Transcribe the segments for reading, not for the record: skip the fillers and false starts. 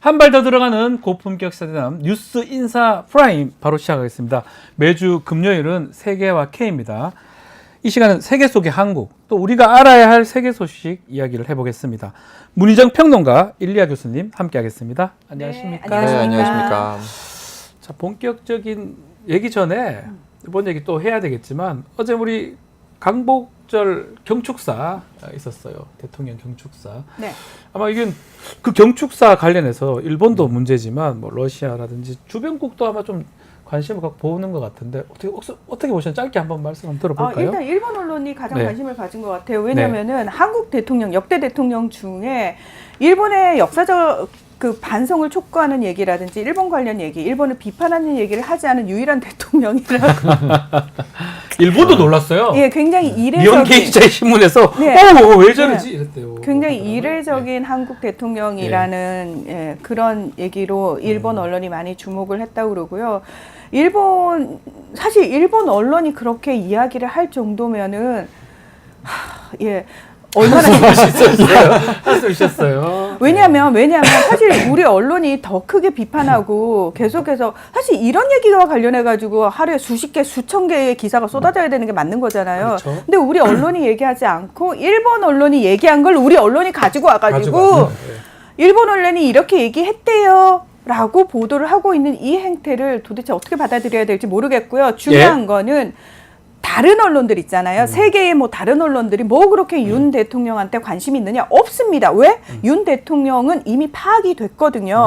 한 발 더 들어가는 고품격 세대남 뉴스 인사 프라임 바로 시작하겠습니다. 매주 금요일은 세계와 K입니다. 이 시간은 세계 속의 한국, 또 우리가 알아야 할 세계 소식 이야기를 해보겠습니다. 문희정 평론가, 일리아 교수님 함께하겠습니다. 안녕하십니까? 네, 안녕하십니까? 자, 본격적인 얘기 전에 이번 얘기 또 해야 되겠지만 어제 우리 강복절 경축사 있었어요. 대통령 경축사. 네. 아마 이건 그 경축사 관련해서 일본도 문제지만 뭐 러시아라든지 주변국도 아마 좀 관심을 갖고 보는 것 같은데 어떻게 보셨는지 짧게 한번 말씀 한번 들어볼까요? 일단 일본 언론이 가장 네. 관심을 가진 것 같아요. 왜냐하면은 한국 대통령, 역대 대통령 중에 일본의 역사적 그 반성을 촉구하는 얘기라든지 일본 관련 얘기, 일본을 비판하는 얘기를 하지 않은 유일한 대통령이라고. 일본도 놀랐어요. 예, 굉장히 이례적인. 미혼계 기자의 신문에서 네. 왜 저러지? 이랬대요. 굉장히 이례적인 한국 대통령이라는 예, 그런 얘기로 일본 언론이 많이 주목을 했다고 그러고요. 사실 일본 언론이 그렇게 이야기를 할 정도면은 얼마나 할수 있었어요. 왜냐하면 사실 우리 언론이 더 크게 비판하고 계속해서 사실 이런 얘기와 관련해 가지고 하루에 수십 개, 수천 개의 기사가 쏟아져야 되는 게 맞는 거잖아요. 그렇죠. 근데 우리 언론이 얘기하지 않고 일본 언론이 얘기한 걸 우리 언론이 가지고 와가지고 일본 언론이 이렇게 얘기했대요. 라고 보도를 하고 있는 이 행태를 도대체 어떻게 받아들여야 될지 모르겠고요. 중요한 거는 다른 언론들 있잖아요. 세계의 뭐 다른 언론들이 뭐 그렇게 윤 대통령한테 관심이 있느냐? 없습니다. 왜? 윤 대통령은 이미 파악이 됐거든요.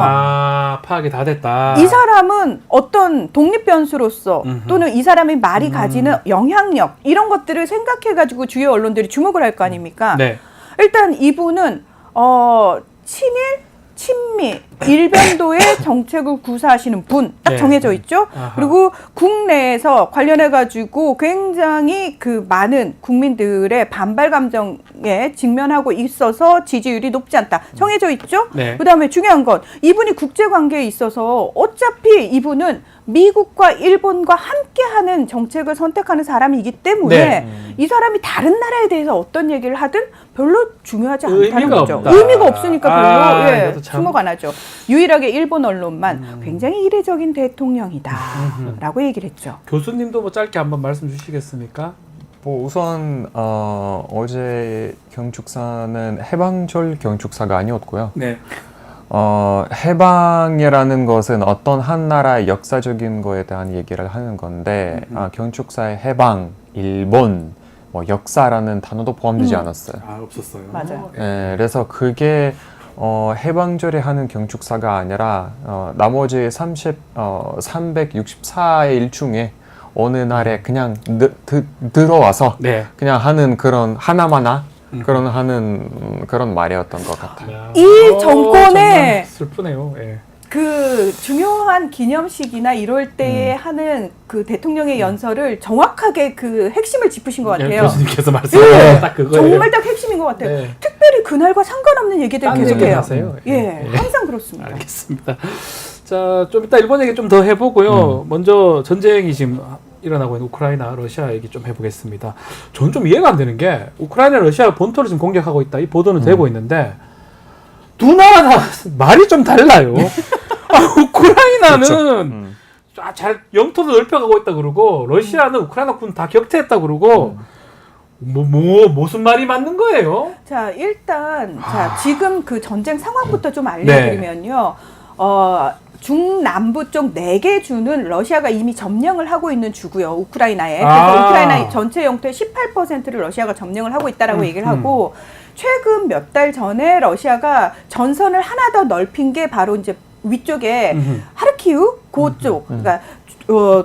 파악이 다 됐다. 이 사람은 어떤 독립 변수로서 또는 이 사람의 말이 가지는 영향력 이런 것들을 생각해가지고 주요 언론들이 주목을 할 거 아닙니까? 네. 일단 이분은 친일, 친미, 일변도의 정책을 구사하시는 분 딱 정해져 있죠. 아하. 그리고 국내에서 관련해가지고 굉장히 그 많은 국민들의 반발 감정에 직면하고 있어서 지지율이 높지 않다. 정해져 있죠. 네. 그다음에 중요한 건 이분이 국제관계에 있어서 어차피 이분은 미국과 일본과 함께하는 정책을 선택하는 사람이기 때문에 이 사람이 다른 나라에 대해서 어떤 얘기를 하든 별로 중요하지 않다는 거죠. 없다. 의미가 없으니까 별로 이것도 참. 주목 안 하죠. 유일하게 일본 언론만 굉장히 이례적인 대통령이다라고 얘기를 했죠. 교수님도 뭐 짧게 한번 말씀 주시겠습니까? 뭐 우선 어제 경축사는 해방절 경축사가 아니었고요. 네. 해방이라는 것은 어떤 한 나라의 역사적인 거에 대한 얘기를 하는 건데 경축사의 해방, 일본, 뭐 역사라는 단어도 포함되지 않았어요. 없었어요. 맞아요. 네, 그래서 그게 해방절에 하는 경축사가 아니라 나머지 364일 중에 어느 날에 그냥 들어와서 그냥 하는 그런 하나마나 그런 말이었던 것 같아요. 이 정권의 슬프네요. 예. 그 중요한 기념식이나 이럴 때에 하는 그 대통령의 연설을 정확하게 그 핵심을 짚으신 것 같아요. 교수님께서 말씀하신 딱 그거예요. 정말 딱 핵심인 것 같아요. 네. 특별히 그날과 상관없는 얘기들 계속해요. 하세요. 항상 그렇습니다. 알겠습니다. 자, 좀 이따 일본 얘기 좀 더 해보고요. 먼저 전쟁이 지금 일어나고 있는 우크라이나, 러시아 얘기 좀 해보겠습니다. 저는 좀 이해가 안 되는 게 우크라이나, 러시아 본토를 지금 공격하고 있다 이 보도는 되고 있는데 두 나라 다 말이 좀 달라요. 우크라이나는 잘 영토도 넓혀가고 있다 그러고 러시아는 우크라이나 군 다 격퇴했다 그러고 무슨 말이 맞는 거예요? 자, 일단 지금 그 전쟁 상황부터 좀 알려드리면요. 중남부 쪽 4개 주는 러시아가 이미 점령을 하고 있는 주고요. 우크라이나에. 그래서 우크라이나 전체 영토의 18%를 러시아가 점령을 하고 있다라고 얘기를 하고 최근 몇 달 전에 러시아가 전선을 하나 더 넓힌 게 바로 이제 위쪽에 하르키우 그쪽 그러니까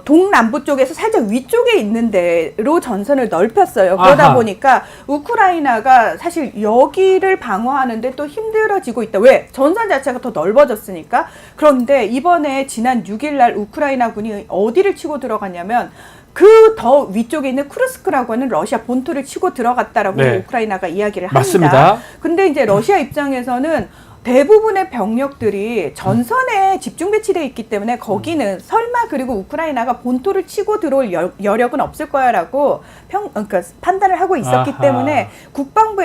동남부 쪽에서 살짝 위쪽에 있는 데로 전선을 넓혔어요. 그러다 보니까 우크라이나가 사실 여기를 방어하는데 또 힘들어지고 있다. 왜? 전선 자체가 더 넓어졌으니까. 그런데 이번에 지난 6일 날 우크라이나 군이 어디를 치고 들어갔냐면 그 더 위쪽에 있는 쿠르스크라고 하는 러시아 본토를 치고 들어갔다라고 우크라이나가 이야기를 합니다. 맞습니다. 근데 이제 러시아 입장에서는 대부분의 병력들이 전선에 집중 배치되어 있기 때문에 거기는 설마 그리고 우크라이나가 본토를 치고 들어올 여력은 없을 거야라고 그러니까 판단을 하고 있었기 아하. 때문에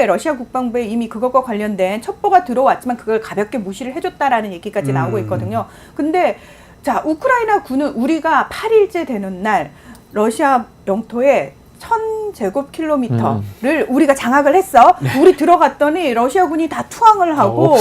러시아 국방부에 이미 그것과 관련된 첩보가 들어왔지만 그걸 가볍게 무시를 해줬다라는 얘기까지 나오고 있거든요. 근데 자, 우크라이나 군은 우리가 8일째 되는 날 러시아 영토에 1000제곱킬로미터를 우리가 장악을 했어. 우리 들어갔더니 러시아군이 다 투항을 하고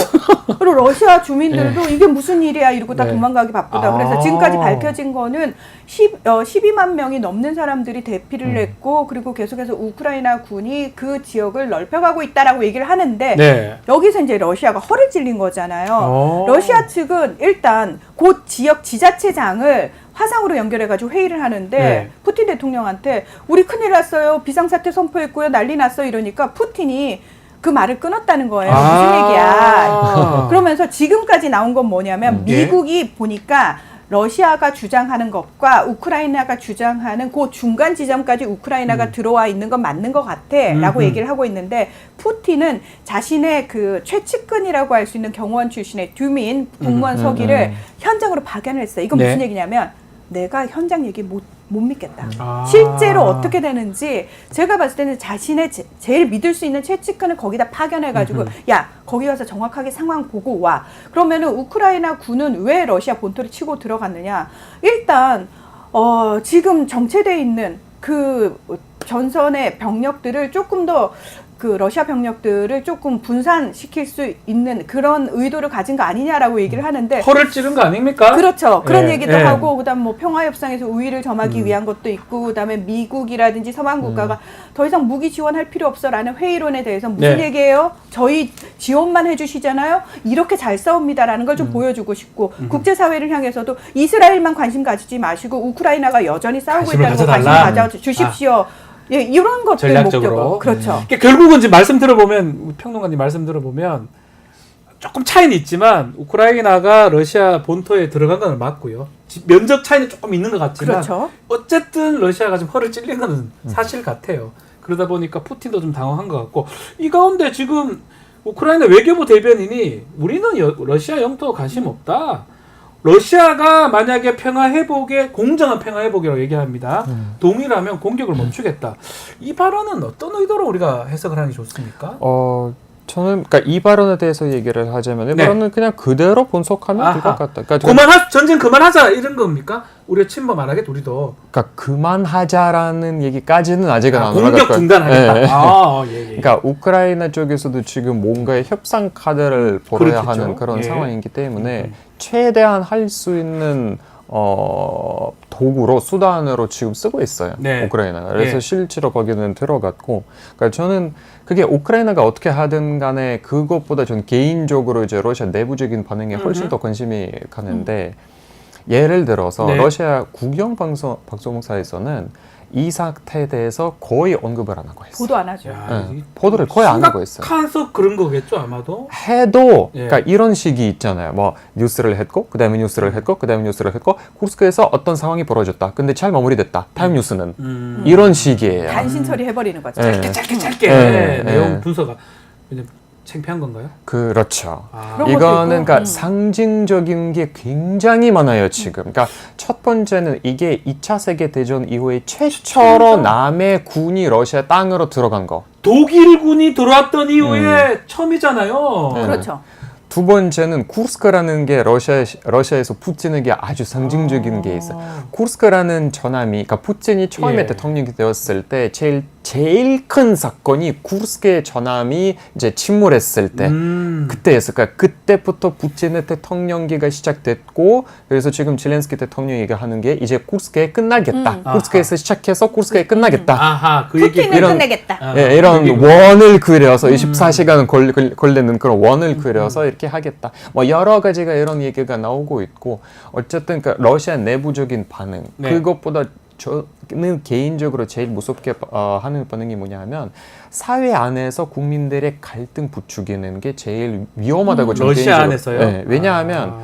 그리고 러시아 주민들도 이게 무슨 일이야 이러고 다 네. 도망가기 바쁘다. 그래서 지금까지 밝혀진 거는 12만 명이 넘는 사람들이 대피를 했고 그리고 계속해서 우크라이나 군이 그 지역을 넓혀가고 있다라고 얘기를 하는데 네. 여기서 이제 러시아가 허를 찔린 거잖아요. 러시아 측은 일단 그 지역 지자체장을 화상으로 연결해가지고 회의를 하는데 네. 푸틴 대통령한테 우리 큰일 났어요. 비상사태 선포했고요. 난리 났어요. 이러니까 푸틴이 그 말을 끊었다는 거예요. 무슨 얘기야. 그러면서 지금까지 나온 건 뭐냐면 예. 미국이 보니까 러시아가 주장하는 것과 우크라이나가 주장하는 그 중간 지점까지 우크라이나가 들어와 있는 건 맞는 것 같아 라고 얘기를 하고 있는데 푸틴은 자신의 그 최측근이라고 할 수 있는 경호원 출신의 듀민 국무원 서기를 현장으로 파견을 했어요. 이건 네. 무슨 얘기냐면 내가 현장 얘기 못 믿겠다. 아. 실제로 어떻게 되는지 제가 봤을 때는 자신의 제일 믿을 수 있는 최측근을 거기다 파견해가지고 야 거기 가서 정확하게 상황 보고 와. 그러면은 우크라이나 군은 왜 러시아 본토를 치고 들어갔느냐. 일단 지금 정체되어 있는 그 전선의 병력들을 조금 더 그 러시아 병력들을 조금 분산시킬 수 있는 그런 의도를 가진 거 아니냐라고 얘기를 하는데 허를 찌른 거 아닙니까? 그렇죠. 그런 예, 얘기도 예. 하고 그다음 뭐 평화협상에서 우위를 점하기 위한 것도 있고 그다음에 미국이라든지 서방 국가가 더 이상 무기 지원할 필요 없어라는 회의론에 대해서 무슨 네. 얘기예요? 저희 지원만 해주시잖아요. 이렇게 잘 싸웁니다라는 걸 좀 보여주고 싶고 국제사회를 향해서도 이스라엘만 관심 가지지 마시고 우크라이나가 여전히 싸우고 관심을 있다는 거 관심 가져달라. 가져주십시오. 예, 이런 것들 전략적으로. 목적으로 그렇죠. 그러니까 결국은 이제 말씀 들어보면 평론가님 말씀 들어보면 조금 차이는 있지만 우크라이나가 러시아 본토에 들어간 건 맞고요. 면적 차이는 조금 있는 것 같지만 그렇죠. 어쨌든 러시아가 지금 허를 찔린 건 사실 같아요. 그러다 보니까 푸틴도 좀 당황한 것 같고 이 가운데 지금 우크라이나 외교부 대변인이 우리는 러시아 영토 관심 없다. 러시아가 만약에 공정한 평화 회복이라고 얘기합니다. 동의라면 공격을 멈추겠다. 이 발언은 어떤 의도로 우리가 해석을 하는 게 좋습니까? 저는 그러니까 이 발언에 대해서 얘기를 하자면 이 네. 발언은 그냥 그대로 분석하면 될 것 아하. 같다. 그러니까 전쟁 그만하자 이런 겁니까? 우리가 침범 안 하겠다 우리도. 그러니까 그만하자라는 얘기까지는 아직은 안 올라갈 공격 거예요. 중단하겠다. 예. 예. 그러니까 우크라이나 쪽에서도 지금 뭔가의 협상 카드를 벌어야 그렇겠죠. 하는 그런 예. 상황이기 때문에 최대한 할 수 있는 도구로 수단으로 지금 쓰고 있어요. 네. 우크라이나가. 그래서 예. 실제로 거기는 들어갔고, 그러니까 저는 그게 우크라이나가 어떻게 하든 간에 그것보다 전 개인적으로 이제 러시아 내부적인 반응에 훨씬 더 관심이 가는데 예를 들어서 네. 러시아 국영 방송사에서는 이 사태에 대해서 거의 언급을 안 하고 있어요. 보도 안 하죠. 야, 네. 보도를 거의 안 하고 있어요. 심각해서 그런 거겠죠 아마도. 해도 예. 그러니까 이런 식이 있잖아요. 뭐 뉴스를 했고 그다음에 뉴스를 했고 그다음에 뉴스를 했고 쿠스크에서 어떤 상황이 벌어졌다. 근데 잘 마무리됐다. 다음 뉴스는 이런 식이에요. 단신 처리해버리는 거죠. 예. 짧게 예. 내용 예. 분석가 그냥 창피한 건가요? 그렇죠. 그런 것도 이거는 있고, 그러니까 상징적인 게 굉장히 많아요 지금. 그러니까 첫 번째는 이게 2차 세계 대전 이후에 최초로 남의 군이 러시아 땅으로 들어간 거. 독일군이 들어왔던 이후에 처음이잖아요. 네. 그렇죠. 두 번째는 쿠르스크라는 게 러시아에서 푸틴에게 아주 상징적인 게 있어요. 쿠르스크라는 전함이, 그러니까 푸틴이 처음에 예. 대통령이 되었을 때 제일 큰 사건이 쿠르스크의 전함이 이제 침몰했을 때 그때였어요. 그러니까 그때부터 푸틴의 대통령기가 시작됐고, 그래서 지금 젤렌스키 대통령이 얘기하는 게 이제 쿠르스크에 끝나겠다. 쿠르스크에서 시작해서 쿠르스크에 끝나겠다. 아하, 그 얘기. 푸틴을 끝내겠다. 예, 이런 그 얘기. 원을 그려서 24시간 걸리는 그런 원을 그려서 이렇게 하겠다. 뭐 여러 가지가 이런 얘기가 나오고 있고, 어쨌든 그 러시아 내부적인 반응, 네. 그것보다 저는 개인적으로 제일 무섭게 하는 반응이 뭐냐면 사회 안에서 국민들의 갈등 부추기는 게 제일 위험하다고 저는 러시아 개인적으로. 안에서요? 네, 왜냐하면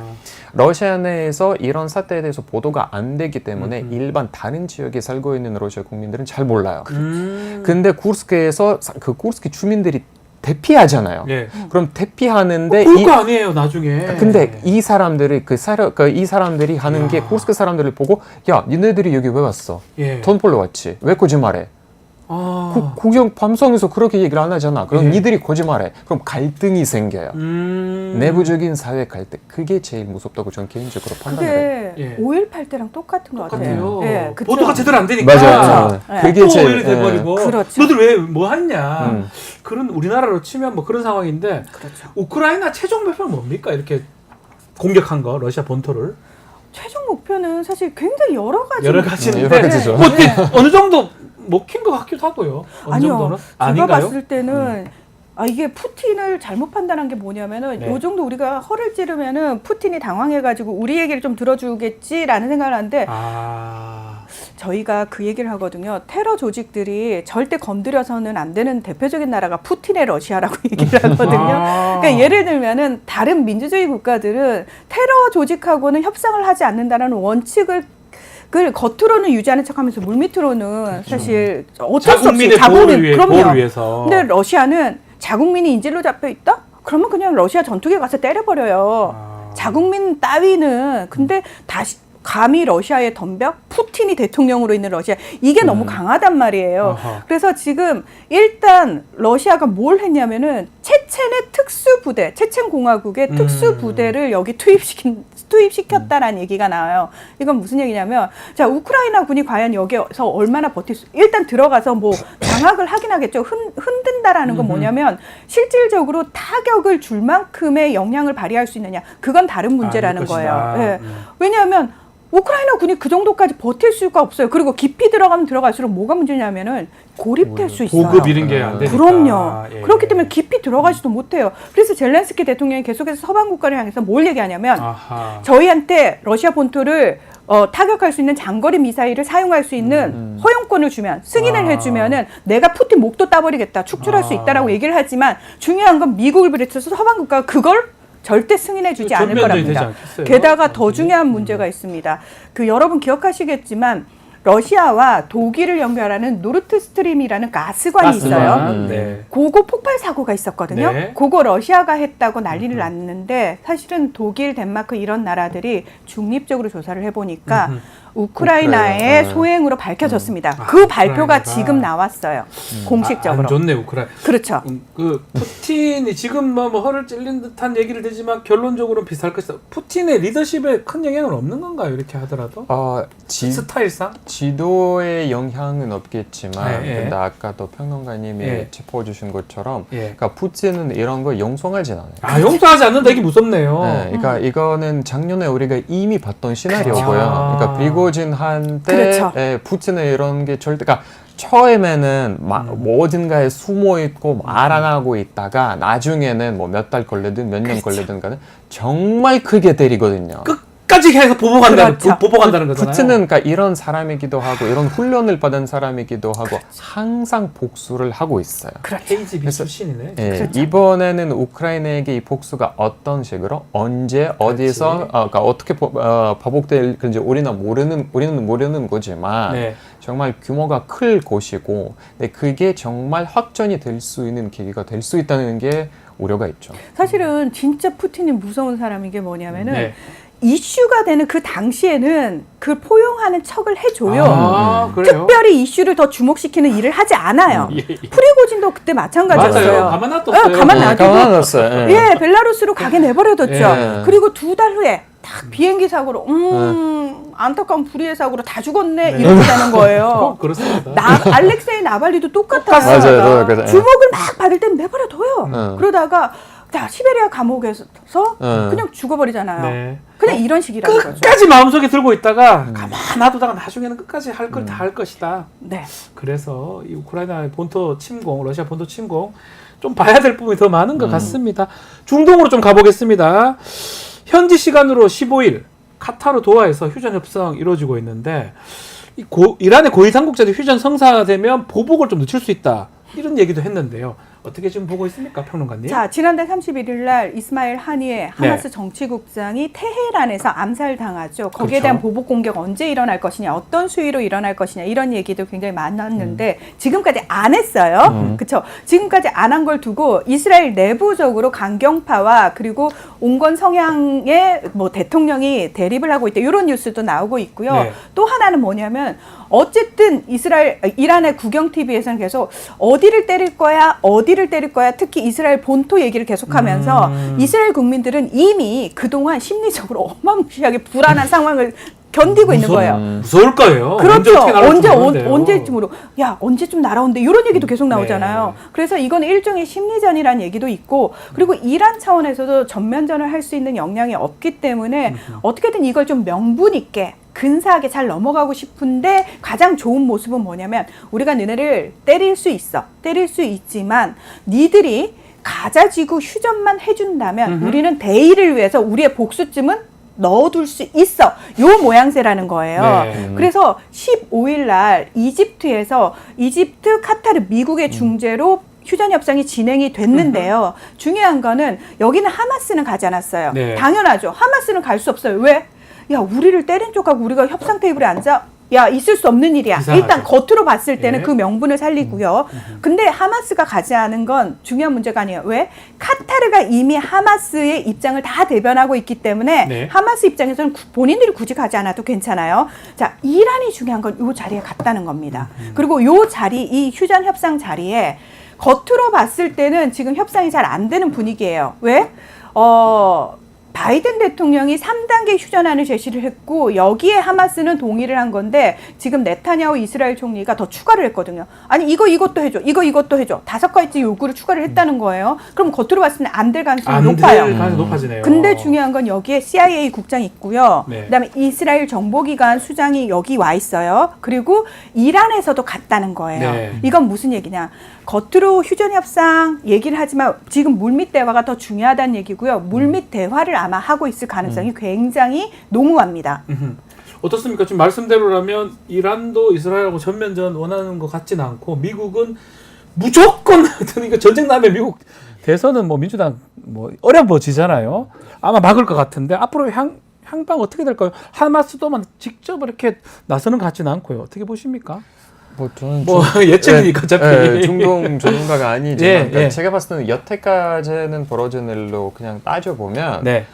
러시아 내에서 이런 사태에 대해서 보도가 안 되기 때문에 일반 다른 지역에 살고 있는 러시아 국민들은 잘 몰라요. 근데 쿠르스크에서 그 쿠르스크 주민들이 대피하잖아요. 예. 그럼 대피하는데 볼 거 아니에요 나중에. 근데 이 사람들이 이 사람들이 하는 게 쿠르스크 사람들을 보고 야 니네들이 여기 왜 왔어? 예. 돈 벌러 왔지. 왜 거짓말해? 아. 구경 밤송에서 그렇게 얘기를 안 하잖아. 그럼 예. 니들이 거짓말해. 그럼 갈등이 생겨요. 내부적인 사회 갈등. 그게 제일 무섭다고 저는 개인적으로 판단해요. 그게 예. 5.18 때랑 똑같은 것 같아요. 똑같아요. 예, 그쵸? 보도가 제대로 안 되니까. 맞아요. 그렇죠. 그게 또 제일 오일이 돼버리고. 그렇죠. 너들 왜 뭐 했냐. 음. 그런 우리나라로 치면 뭐 그런 상황인데 그렇죠. 우크라이나 최종 목표는 뭡니까? 이렇게 공격한 거 러시아 본토를 최종 목표는 사실 굉장히 여러 가지. 여러 가지인데 여러 가지죠. 뭐 어느 정도 먹힌 것 같기도 하고요. 어느 아니요. 정도는 제가 아닌가요? 봤을 때는 이게 푸틴을 잘못 판단한 게 뭐냐면은 네. 요 정도 우리가 허를 찌르면은 푸틴이 당황해가지고 우리 얘기를 좀 들어주겠지라는 생각을 하는데 저희가 그 얘기를 하거든요. 테러 조직들이 절대 건드려서는 안 되는 대표적인 나라가 푸틴의 러시아라고 얘기를 하거든요. 그러니까 예를 들면은 다른 민주주의 국가들은 테러 조직하고는 협상을 하지 않는다는 원칙을 겉으로는 유지하는 척하면서 물밑으로는 사실 어쩔 수 없이 자국민의 보호를 위해, 그럼요. 보호를 위해서. 근데 러시아는 자국민이 인질로 잡혀 있다? 그러면 그냥 러시아 전투기에 가서 때려버려요. 자국민 따위는 근데 다시 감히 러시아에 덤벼 푸틴이 대통령으로 있는 러시아 이게 너무 강하단 말이에요. 아하. 그래서 지금 일단 러시아가 뭘 했냐면은 체첸의 특수부대, 체첸 공화국의 특수부대를 여기 투입시켰다라는 얘기가 나와요. 이건 무슨 얘기냐면 자 우크라이나 군이 과연 여기서 얼마나 버틸 수 일단 들어가서 뭐 장악을 하긴 하겠죠. 흔든다라는 건 뭐냐면 실질적으로 타격을 줄 만큼의 영향을 발휘할 수 있느냐 그건 다른 문제라는 거예요. 예. 왜냐하면 우크라이나 군이 그 정도까지 버틸 수가 없어요. 그리고 깊이 들어가면 들어갈수록 뭐가 문제냐면은 고립될 수 있어요. 보급 이런 게 안 되니까. 그럼요. 예. 그렇기 때문에 깊이 들어가지도 못해요. 그래서 젤렌스키 대통령이 계속해서 서방 국가를 향해서 뭘 얘기하냐면 아하. 저희한테 러시아 본토를 타격할 수 있는 장거리 미사일을 사용할 수 있는 허용권을 주면 승인을 해주면은 내가 푸틴 목도 따버리겠다 축출할 수 있다라고 얘기를 하지만 중요한 건 미국을 비롯해서 서방 국가가 그걸 절대 승인해주지 않을 전면전이 되지 거랍니다. 않겠어요? 게다가 더 중요한 문제가 있습니다. 여러분 기억하시겠지만 러시아와 독일을 연결하는 노르트스트림이라는 가스관이 있어요. 네. 그거 폭발 사고가 있었거든요. 네. 그거 러시아가 했다고 난리를 났는데 사실은 독일, 덴마크 이런 나라들이 중립적으로 조사를 해보니까 우크라이나의 우크라이나. 소행으로 밝혀졌습니다. 그 발표가 우크라이나가. 지금 나왔어요. 공식적으로. 안 좋네 우크라이나. 그렇죠. 그 푸틴이 지금 뭐 허를 찔린 듯한 얘기를 되지만 결론적으로는 비슷할 것이다. 푸틴의 리더십에 큰 영향은 없는 건가요? 이렇게 하더라도 스타일상? 지도의 영향은 없겠지만 예, 예. 근데 아까도 평론가님이 예. 짚어주신 것처럼 예. 그러니까 푸틴은 이런 거 용서하진 않아요. 용서하지 않는다 이게 무섭네요. 네, 그러니까 이거는 작년에 우리가 이미 봤던 시나리오고요. 그렇죠. 그러니까 프리고진한테 그렇죠. 푸틴은 이런 게 절대, 그러니까 처음에는 뭐 어딘가에 숨어 있고 말 안 하고 있다가 나중에는 뭐 몇 달 걸리든 몇 년 걸리든 간에 정말 크게 때리거든요. 끝까지 해서 보복한다는 그렇죠. 보복한다는 거잖아요. 푸틴은 그러니까 이런 사람이기도 하고 이런 훈련을 받은 사람이기도 하고 항상 복수를 하고 있어요. KGB 출신이네. 예, 그렇죠. 이번에는 우크라이나에게 이 복수가 어떤 식으로 언제 어디서 그러니까 어떻게 반복될 건지 우리는 모르는 거지만 네. 정말 규모가 클 것이고 근데 그게 정말 확전이 될 수 있는 계기가 될 수 있다는 게 우려가 있죠. 사실은 진짜 푸틴이 무서운 사람인 게 뭐냐면은 네. 이슈가 되는 그 당시에는 그 포용하는 척을 해줘요. 그래요? 특별히 이슈를 더 주목시키는 일을 하지 않아요. 예. 프리고진도 그때 마찬가지였어요. 맞아요. 가만 놔뒀어요. 가만 놔두고 가만뒀어요. 예, 벨라루스로 가게 내버려뒀죠. 예. 그리고 2달 후에 딱 비행기 사고로 안타까운 불의의 사고로 다 죽었네 이렇게 되는 거예요. 그렇습니다. 알렉세이 나발리도 똑같아요. 맞아요. 그래서, 주목을 막 받을 땐 내버려둬요. 그러다가 자 시베리아 감옥에서 그냥 죽어버리잖아요. 네. 그냥 이런 식이라는 거죠. 끝까지 마음속에 들고 있다가 가만 놔두다가 나중에는 끝까지 할 걸 다 할 것이다. 네. 그래서 이 우크라이나 본토 침공, 러시아 본토 침공 좀 봐야 될 부분이 더 많은 것 같습니다. 중동으로 좀 가보겠습니다. 현지 시간으로 15일 카타르 도하에서 휴전 협상 이루어지고 있는데 이란의 고위 당국자들이 휴전 성사되면 보복을 좀 늦출 수 있다. 이런 얘기도 했는데요. 어떻게 지금 보고 있습니까, 평론가님? 자, 지난달 31일 날 이스마일 하니에 하마스 정치국장이 테헤란에서 암살당하죠. 거기에 그렇죠. 대한 보복 공격 언제 일어날 것이냐, 어떤 수위로 일어날 것이냐 이런 얘기도 굉장히 많았는데 지금까지 안 했어요. 그렇죠. 지금까지 안 한 걸 두고 이스라엘 내부적으로 강경파와 그리고 온건 성향의 뭐 대통령이 대립을 하고 있다. 이런 뉴스도 나오고 있고요. 네. 또 하나는 뭐냐면 어쨌든 이란의 국영 TV에서는 계속 어디를 때릴 거야, 어디를 때릴 거야. 특히 이스라엘 본토 얘기를 계속하면서 이스라엘 국민들은 이미 그동안 심리적으로 어마무시하게 불안한 상황을 견디고 있는 거예요. 무서울 거예요. 그렇죠. 언제 모르는데요. 언제쯤으로 야 언제쯤 날아온대 이런 얘기도 계속 나오잖아요. 그래서 이건 일종의 심리전이라는 얘기도 있고 그리고 이란 차원에서도 전면전을 할 수 있는 역량이 없기 때문에 어떻게든 이걸 좀 명분 있게 근사하게 잘 넘어가고 싶은데 가장 좋은 모습은 뭐냐면 우리가 너네를 때릴 수 있어. 때릴 수 있지만 니들이 가자지구 휴전만 해준다면 우리는 대의를 위해서 우리의 복수쯤은 넣어둘 수 있어. 요 모양새라는 거예요. 네. 그래서 15일 날 이집트에서 이집트, 카타르, 미국의 중재로 휴전 협상이 진행이 됐는데요. 중요한 거는 여기는 하마스는 가지 않았어요. 네. 당연하죠. 하마스는 갈 수 없어요. 왜? 야, 우리를 때린 쪽하고 우리가 협상 테이블에 앉아? 야, 있을 수 없는 일이야. 이상하죠. 일단 겉으로 봤을 때는 예. 그 명분을 살리고요. 근데 하마스가 가지 않은 건 중요한 문제가 아니에요. 왜? 카타르가 이미 하마스의 입장을 다 대변하고 있기 때문에 네. 하마스 입장에서는 본인들이 굳이 가지 않아도 괜찮아요. 자, 이란이 중요한 건 이 자리에 갔다는 겁니다. 그리고 이 자리, 이 휴전 협상 자리에 겉으로 봤을 때는 지금 협상이 잘 안 되는 분위기예요. 왜? 바이든 대통령이 3단계 휴전안을 제시를 했고 여기에 하마스는 동의를 한 건데 지금 네타냐후 이스라엘 총리가 더 추가를 했거든요. 아니 이것도 해줘. 이것도 해줘. 5가지 요구를 추가를 했다는 거예요. 그럼 겉으로 봤을 때 안 될 가능성이 높아요. 될 가능성이 높아지네요. 근데 중요한 건 여기에 CIA 국장이 있고요. 네. 그다음에 이스라엘 정보기관 수장이 여기 와 있어요. 그리고 이란에서도 갔다는 거예요. 네. 이건 무슨 얘기냐. 겉으로 휴전 협상 얘기를 하지만 지금 물밑 대화가 더 중요하다는 얘기고요. 물밑 대화를 아마 하고 있을 가능성이 굉장히 농후합니다. 어떻습니까? 지금 말씀대로라면 이란도 이스라엘하고 전면전 원하는 것 같지는 않고 미국은 무조건 그러니까 전쟁 나면 미국 대선은 뭐 민주당 뭐 어려워지잖아요. 아마 막을 것 같은데 앞으로 향방 어떻게 될까요? 하마스도만 직접 이렇게 나서는 것 같지는 않고요. 어떻게 보십니까? 뭐 저는 예측이니까 어차피 중동 전문가가 아니지만 예, 그러니까 예. 제가 봤을 때는 여태까지는 벌어진 일로 그냥 따져보면 네.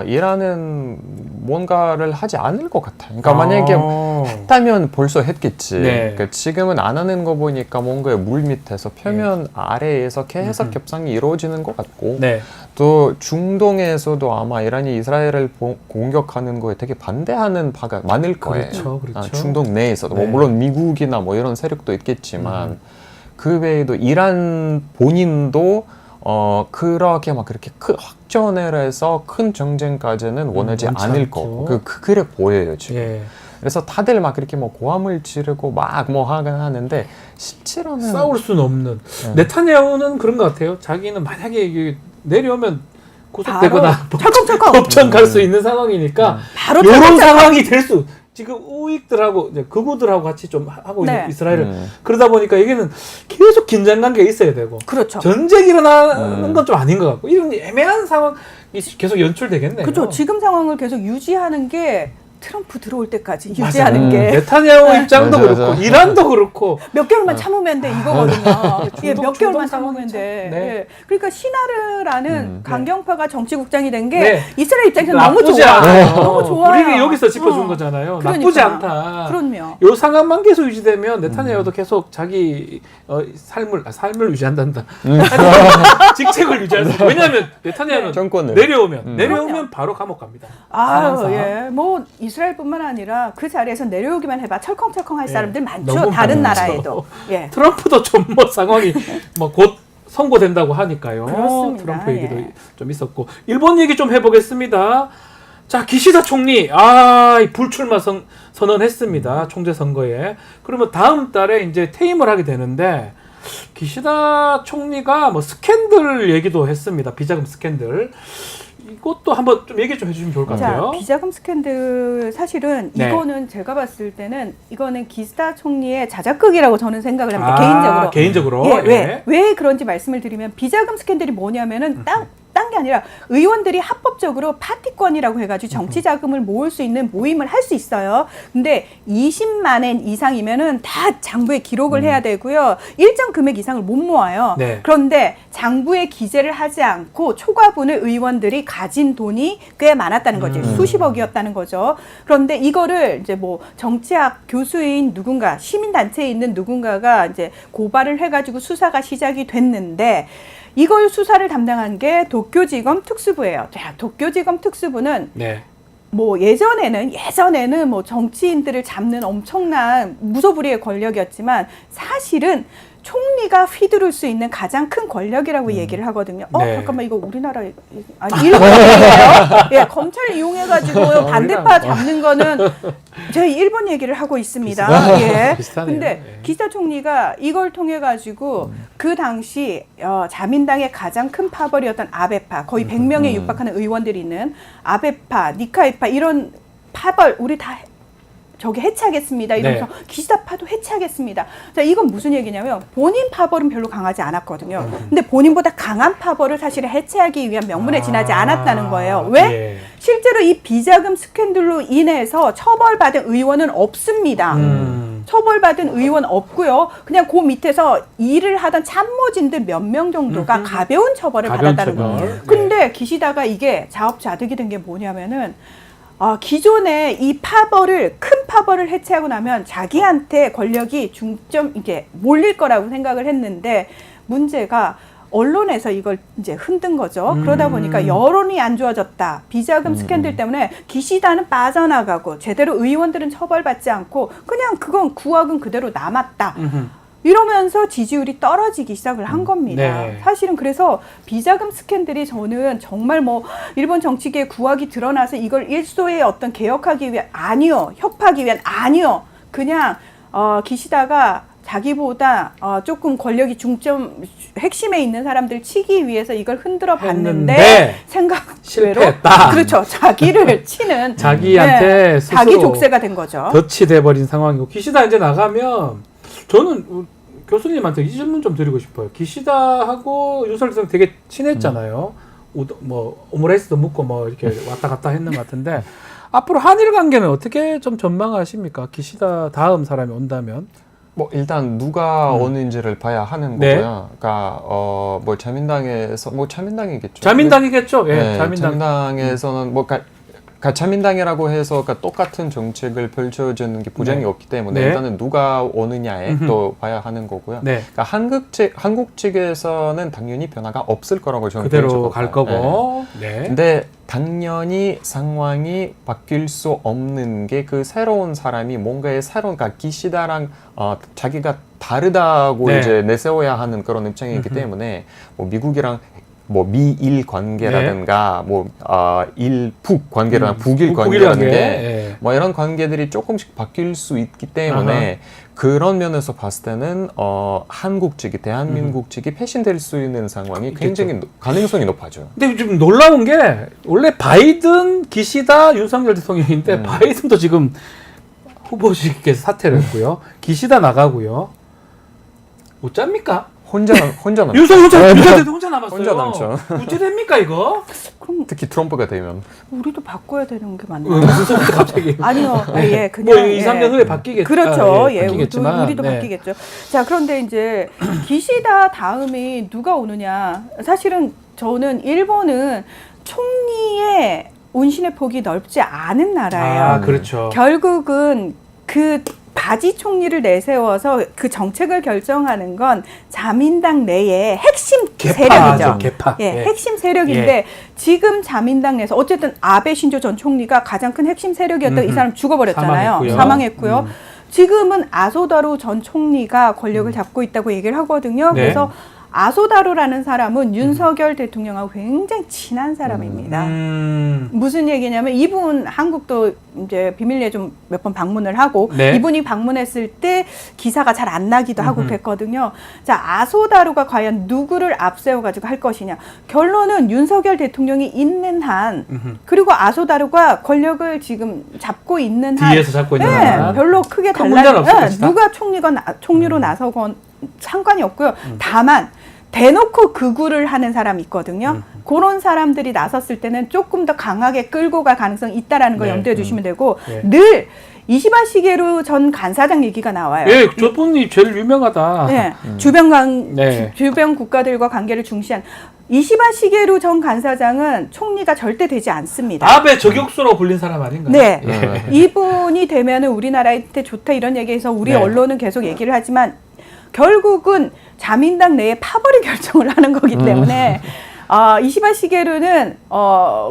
이란은 뭔가를 하지 않을 것 같아요. 그러니까 만약에 했다면 벌써 했겠지. 네. 그러니까 지금은 안 하는 거 보니까 뭔가 물 밑에서 표면 아래에서 계속 협상이 이루어지는 것 같고 네. 또 중동에서도 아마 이란이 이스라엘을 공격하는 거에 되게 반대하는 바가 많을 거예요. 그렇죠. 중동 내에서도 네. 뭐 물론 미국이나 뭐 이런 세력도 있겠지만 그 외에도 이란 본인도 그렇게 막 그렇게 큰 확전을 해서 큰 정쟁까지는 원하지 원치 않을 않죠. 거고 그래 보여요 지금. 예. 그래서 다들 막 그렇게 뭐 고함을 지르고 막 뭐 하긴 하는데 실제로는 싸울 수는 없는. 네타냐후는 그런 것 같아요. 자기는 만약에 이게 내려오면 구속되거나 철컹철컹 법정 갈 수 있는 상황이니까 바로 이런 철컹철컹. 상황이 될 수. 지금 우익들하고 이제 극우들하고 같이 좀 하고 네. 있는 이스라엘을 그러다 보니까 이게는 계속 긴장 관계가 있어야 되고 그렇죠. 전쟁이 일어나는 건 좀 아닌 것 같고 이런 애매한 상황이 계속 연출되겠네요. 그렇죠. 지금 상황을 계속 유지하는 게 트럼프 들어올 때까지 맞아요. 유지하는 게 네타냐후 입장도 맞아, 그렇고 맞아. 이란도 그렇고 몇 개월만 참으면 돼 이거거든요. 예, 몇 개월만 참으면 상황이죠. 돼. 네. 예. 그러니까 시나르라는 강경파가 정치국장이 된 게 네. 이스라엘 입장에서 너무 나쁘지 좋아. 않아요. 너무 좋아요. 우리가 여기서 짚어준 거잖아요. 그러니까. 나쁘지 않다. 그럼요. 요 상황만 계속 유지되면 네타냐후도 계속 자기 삶을 유지한단다. 직책을 유지할 수 있고. 왜냐하면 네타냐후는 정권을. 내려오면 그럼요. 바로 감옥 갑니다. 아유, 사상상. 예. 뭐 이스라엘뿐만 아니라 그 자리에서 내려오기만 해봐 철컹철컹 할 예. 사람들 많죠. 너무 다른 많죠. 나라에도. 예. 트럼프도 좀 뭐 상황이 뭐 곧 선고된다고 하니까요. 그렇습니다. 트럼프 얘기도 예. 좀 있었고 일본 얘기 좀 해보겠습니다. 자 기시다 총리 불출마 선언했습니다. 총재 선거에. 그러면 다음 달에 이제 퇴임을 하게 되는데 기시다 총리가 뭐 스캔들 얘기도 했습니다. 비자금 스캔들. 이것도 한번 좀 얘기 좀 해주시면 좋을 것 자, 같아요. 비자금 스캔들 사실은 네. 이거는 제가 봤을 때는 이거는 기시다 총리의 자작극이라고 저는 생각을 합니다. 개인적으로. 개인적으로. 예, 왜 그런지 말씀을 드리면 비자금 스캔들이 뭐냐면은 딴 게 아니라 의원들이 합법적으로 파티권이라고 해가지고 정치 자금을 모을 수 있는 모임을 할 수 있어요. 근데 20만 엔 이상이면은 다 장부에 기록을 해야 되고요. 일정 금액 이상을 못 모아요. 네. 그런데 장부에 기재를 하지 않고 초과분을 의원들이 가진 돈이 꽤 많았다는 거죠. 수십억이었다는 거죠. 그런데 이거를 이제 뭐 정치학 교수인 누군가, 시민단체에 있는 누군가가 이제 고발을 해가지고 수사가 시작이 됐는데 이걸 수사를 담당한 게 도쿄지검 특수부예요. 자, 도쿄지검 특수부는 네. 뭐 예전에는 뭐 정치인들을 잡는 엄청난 무소불위의 권력이었지만 사실은 총리가 휘두를 수 있는 가장 큰 권력이라고 얘기를 하거든요. 네. 잠깐만 이거 우리나라 아니 일본 얘기예요? 예, 검찰 이용해가지고 반대파 잡는 거는 저희 일본 얘기를 하고 있습니다. 예. 비슷하네요. 근데 예. 기시다 총리가 이걸 통해 가지고 그 당시 자민당의 가장 큰 파벌이었던 아베파 거의 100명에 육박하는 의원들이 있는 아베파, 니카이파 이런 파벌 우리 다 저기 해체하겠습니다. 이러면서 기시다파도 해체하겠습니다. 자, 이건 무슨 얘기냐면 본인 파벌은 별로 강하지 않았거든요. 근데 본인보다 강한 파벌을 사실 해체하기 위한 명분에 지나지 않았다는 거예요. 왜? 예. 실제로 이 비자금 스캔들로 인해서 처벌받은 의원은 없습니다. 처벌받은 의원 없고요. 그냥 그 밑에서 일을 하던 참모진들 몇 명 정도가 가벼운 처벌을 가벼운 받았다는 처벌. 거예요. 네. 근데 기시다가 이게 자업자득이 된 게 뭐냐면은 기존에 이 파벌을 큰 파벌을 해체하고 나면 자기한테 권력이 중점 이게 몰릴 거라고 생각을 했는데 문제가 언론에서 이걸 이제 흔든 거죠. 그러다 보니까 여론이 안 좋아졌다. 비자금 스캔들 때문에 기시다는 빠져나가고 제대로 의원들은 처벌받지 않고 그냥 그건 구역은 그대로 남았다. 이러면서 지지율이 떨어지기 시작을 한 겁니다. 네. 사실은 그래서 비자금 스캔들이 저는 정말 뭐 일본 정치계의 구악이 드러나서 이걸 일소에 어떤 개혁하기 위한 아니요. 협하기 위한 아니요. 그냥 기시다가 자기보다 조금 권력이 중점 핵심에 있는 사람들 치기 위해서 이걸 흔들어 봤는데 했는데 생각외로 실패했다. 그렇죠. 자기를 치는 자기한테 스스로 자기 족쇄가 된 거죠. 덫이 돼버린 상황이고 기시다 이제 나가면 저는 교수님한테 이 질문 좀 드리고 싶어요. 기시다하고 윤석열 대통령 되게 친했잖아요. 뭐 오므라이스도 묻고 뭐 이렇게 왔다 갔다 했는 것 같은데 앞으로 한일 관계는 어떻게 좀 전망하십니까? 기시다 다음 사람이 온다면? 뭐 일단 누가 어느인지를 봐야 하는 네. 거고요. 그러니까 뭐 자민당에서 뭐 자민당이겠죠. 자민당이겠죠. 예, 네, 자민당. 자민당에서는 뭐 자민당이라고 해서 똑같은 정책을 펼쳐주는 게 보장이 네. 없기 때문에 네. 일단은 누가 오느냐에 또 봐야 하는 거고요. 네. 그러니까 한국 측에서는 당연히 변화가 없을 거라고 저는 그대로 개인적으로 갈 봐요. 거고. 네. 네. 근데 당연히 상황이 바뀔 수 없는 게 그 새로운 사람이 뭔가의 새로운 그러니까 기시다랑 자기가 다르다고 네. 이제 내세워야 하는 그런 입장이기 때문에 뭐 미국이랑 뭐 미일 관계라든가 뭐 일북 관계라든가 북일 관계라는 관계. 게 예. 뭐 이런 관계들이 조금씩 바뀔 수 있기 때문에 그런 면에서 봤을 때는 한국 측이 대한민국 측이 패신될 수 있는 상황이 굉장히 가능성이 높아져요. 근데 좀 놀라운 게 원래 바이든, 기시다, 윤석열 대통령인데 바이든도 지금 후보직에서 사퇴를 했고요. 기시다 나가고요. 어쩝니까? 혼자 남죠. 윤석열 대통령 혼자 남았어요. 혼자 남죠. 어찌 됩니까 이거? 그럼 특히 트럼프가 되면 우리도 바꿔야 되는 게 맞나요? 무슨 소리부터 갑자기? 아니요. 예, 뭐 그냥 2, 3년 후에 바뀌겠죠. 그렇죠. 예, 바뀌겠지만 우리도 네. 바뀌겠죠. 자, 그런데 이제 기시다 다음이 누가 오느냐? 사실은 저는 일본은 총리의 운신의 폭이 넓지 않은 나라예요. 아, 그렇죠. 결국은 그 바지 총리를 내세워서 그 정책을 결정하는 건 자민당 내의 핵심 세력이죠. 개파. 예, 핵심 세력인데 지금 자민당 내에서 어쨌든 아베 신조 전 총리가 가장 큰 핵심 세력이었던 이 사람 죽어버렸잖아요. 사망했고요. 지금은 아소다로 전 총리가 권력을 잡고 있다고 얘기를 하거든요. 네. 그래서 아소다로라는 사람은 윤석열 대통령하고 굉장히 친한 사람입니다. 무슨 얘기냐면 이분 한국도 이제 비밀리에 좀 몇 번 방문을 하고 네. 이분이 방문했을 때 기사가 잘 안 나기도 하고 그랬거든요. 자, 아소다로가 과연 누구를 앞세워 가지고 할 것이냐. 결론은 윤석열 대통령이 있는 한 그리고 아소다로가 권력을 지금 잡고 있는 한 뒤에서 잡고 있는 한 별로 크게 큰 문제는 없을 달라지면 것이다. 누가 총리로 나서건 상관이 없고요. 다만 대놓고 극우를 하는 사람이 있거든요. 그런 사람들이 나섰을 때는 조금 더 강하게 끌고 갈 가능성이 있다라는 걸 네. 염두에 두시면 되고 네. 늘 이시바 시게루 전 간사장 얘기가 나와요. 예, 저분이 제일 유명하다. 네, 네. 주변 국가들과 관계를 중시한 이시바 시게루 전 간사장은 총리가 절대 되지 않습니다. 아베 저격수로 불린 사람 아닌가요? 네. 예. 이분이 되면은 우리나라한테 좋다 이런 얘기해서 우리 네. 언론은 계속 얘기를 하지만 결국은 자민당 내에 파벌이 결정을 하는 거기 때문에 이시바 시게루는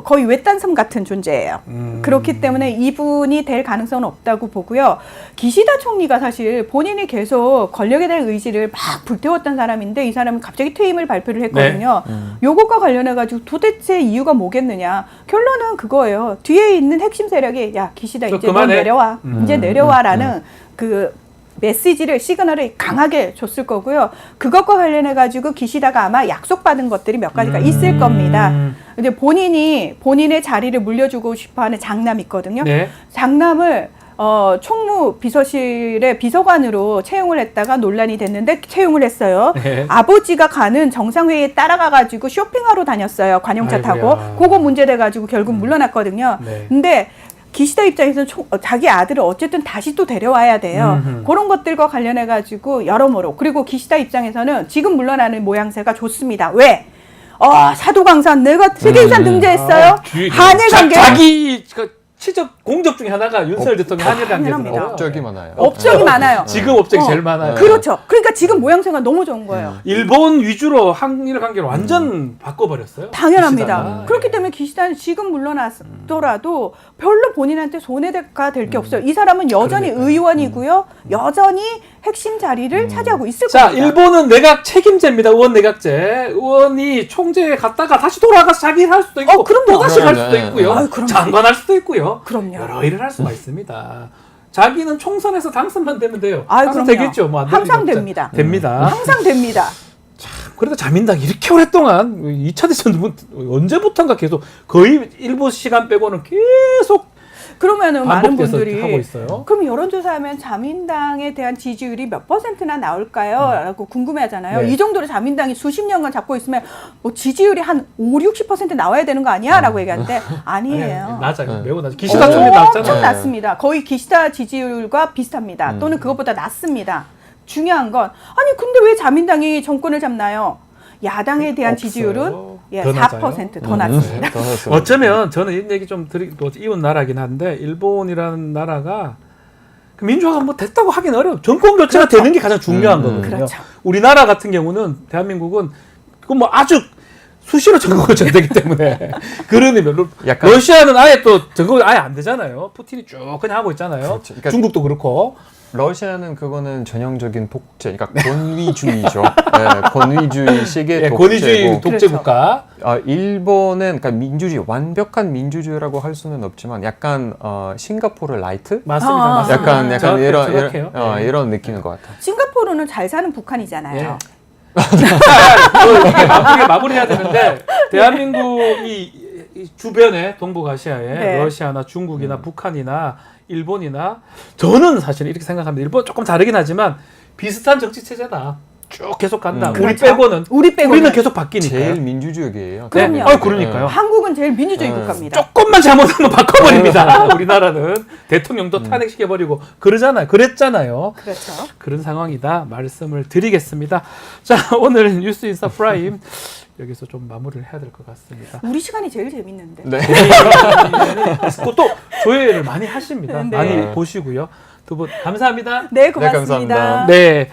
거의 외딴섬 같은 존재예요. 그렇기 때문에 이분이 될 가능성은 없다고 보고요. 기시다 총리가 사실 본인이 계속 권력에 대한 의지를 막 불태웠던 사람인데 이 사람은 갑자기 퇴임을 발표를 했거든요. 요것과 관련해가지고 도대체 이유가 뭐겠느냐. 결론은 그거예요. 뒤에 있는 핵심 세력이 야 기시다 이제 너 그만해. 내려와. 이제 내려와라는 그 메시지를 시그널을 강하게 줬을 거고요. 그것과 관련해 가지고 기시다가 아마 약속받은 것들이 몇 가지가 있을 겁니다. 이제 본인의 자리를 물려주고 싶어하는 장남이 있거든요. 네. 장남을 총무 비서실의 비서관으로 채용을 했다가 논란이 됐는데 채용을 했어요. 네. 아버지가 가는 정상회의에 따라가 가지고 쇼핑하러 다녔어요. 관용차 타고. 아이고야. 그거 문제돼 가지고 결국 물러났거든요. 네. 근데 기시다 입장에서는 자기 아들을 어쨌든 다시 또 데려와야 돼요. 그런 것들과 관련해 가지고 여러모로 그리고 기시다 입장에서는 지금 물러나는 모양새가 좋습니다. 왜? 사도광산 내가 세계유산 등재했어요. 한일 관계 자기 치적 공적 중에 하나가 윤석열 대통령 한일 당연합니다. 관계더라고요. 업적이 많아요. 업적이 많아요. 지금 업적이 제일 많아요. 그렇죠. 그러니까 지금 모양새가 너무 좋은 거예요. 일본 위주로 한일 관계를 완전 바꿔버렸어요. 당연합니다. 기시다가. 그렇기 때문에 기시다는 지금 물러났더라도 별로 본인한테 손해가 될 게 없어요. 이 사람은 여전히 그러니까요. 의원이고요. 여전히 핵심 자리를 차지하고 있을 자, 겁니다. 일본은 내각 책임제입니다. 의원 내각제. 의원이 총재에 갔다가 다시 돌아가서 자기 일 할 수도 있고 그럼요. 또 다시 갈 그럼요. 수도 있고요. 아유, 그럼요. 장관 할 수도 있고요. 그럼요. 여러 일을 할 수가 있습니다. 자기는 총선에서 당선만 되면 돼요. 아유, 당선 그럼요. 되겠죠. 뭐안 항상 됩니다. 됩니다. 항상 됩니다. 그래도 자민당이 이렇게 오랫동안 2차 대선 언제부턴가 계속 거의 일부 시간 빼고는 계속 그러면은 많은 반복돼서 분들이 하고 있어요. 그럼 여론조사하면 자민당에 대한 지지율이 몇 %나 나올까요? 라고 궁금해하잖아요. 네. 이 정도로 자민당이 수십 년간 잡고 있으면 뭐 지지율이 한 5, 60% 나와야 되는 거 아니야? 라고 얘기하는데 아니에요. 낮아요. 매우 낮아요. 기시다 총리 엄청 낮잖아요. 낮습니다. 거의 기시다 지지율과 비슷합니다. 또는 그것보다 낮습니다. 중요한 건 아니 근데 왜 자민당이 정권을 잡나요? 야당에 대한 없어요. 지지율은 더 낮아요. 4% 더 낮습니다. 더 했어요. 어쩌면 저는 이런 얘기 좀 또 이웃 나라긴 한데 일본이라는 나라가 그 민주화가 뭐 됐다고 하긴 어려워. 정권 교체가 그렇죠. 되는 게 가장 중요한 거거든요. 그렇죠. 우리나라 같은 경우는 대한민국은 그 뭐 아주 수시로 정권 교체가 되기 때문에 그런 의미로 약간- 러시아는 아예 또 정권 아예 안 되잖아요. 푸틴이 쭉 그냥 하고 있잖아요. 그렇죠. 그러니까- 중국도 그렇고. 러시아는 그거는 전형적인 독재, 그러니까 권위주의죠. 네, 권위주의식의 예, 독재고. 권위주의 독재 그렇죠. 국가. 일본은 그러니까 민주주의, 완벽한 민주주의라고 할 수는 없지만 약간 싱가포르 라이트? 맞습니다. 아. 맞습니다. 약간 정확해요. 이런 예. 이런 느낌인 것 같아요. 싱가포르는 잘 사는 북한이잖아요. 예. 이게 마무리해야 되는데 대한민국이 이 주변에 동북아시아에 네. 러시아나 중국이나 북한이나 일본이나 저는 사실 이렇게 생각합니다. 일본 조금 다르긴 하지만 비슷한 정치 체제다. 쭉 계속 간다. 우리 그렇죠. 빼고는 우리 빼고는 우리는 계속 바뀌니까요. 제일 민주주의예요. 그럼요. 그러니까요. 한국은 제일 민주주의 국가입니다. 조금만 잘못하면 바꿔버립니다. 우리나라는 대통령도 탄핵시켜버리고 그랬잖아요. 그렇죠. 그런 상황이다 말씀을 드리겠습니다. 자, 오늘 뉴스인사 프라임 여기서 좀 마무리를 해야 될 것 같습니다. 우리 시간이 제일 재밌는데. 네. 또 조회를 많이 하십니다. 네. 많이 보시고요. 두 분 감사합니다. 네, 고맙습니다. 감사합니다. 네.